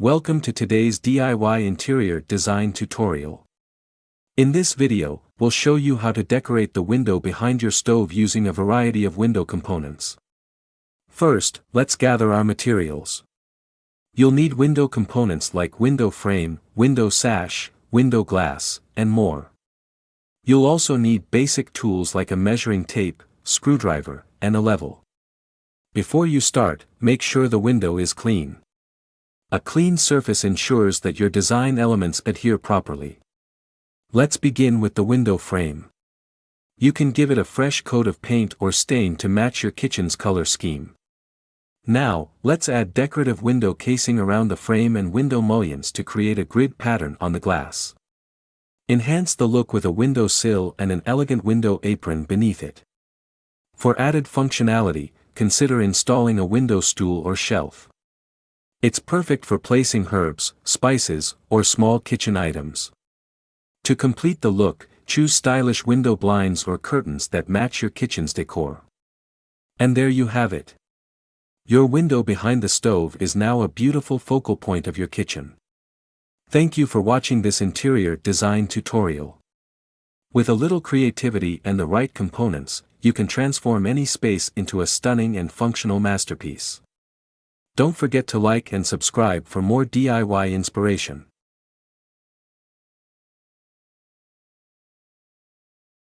Welcome to today's DIY interior design tutorial. In this video, we'll show you how to decorate the window behind your stove using a variety of window components. First, let's gather our materials. You'll need window components like window frame, window sash, window glass, and more. You'll also need basic tools like a measuring tape, screwdriver, and a level. Before you start, make sure the window is clean. A clean surface ensures that your design elements adhere properly. Let's begin with the window frame. You can give it a fresh coat of paint or stain to match your kitchen's color scheme. Now, let's add decorative window casing around the frame and window mullions to create a grid pattern on the glass. Enhance the look with a window sill and an elegant window apron beneath it. For added functionality, consider installing a window stool or shelf. It's perfect for placing herbs, spices, or small kitchen items. To complete the look, choose stylish window blinds or curtains that match your kitchen's decor. And there you have it. Your window behind the stove is now a beautiful focal point of your kitchen. Thank you for watching this interior design tutorial. With a little creativity and the right components, you can transform any space into a stunning and functional masterpiece. Don't forget to like and subscribe for more DIY inspiration.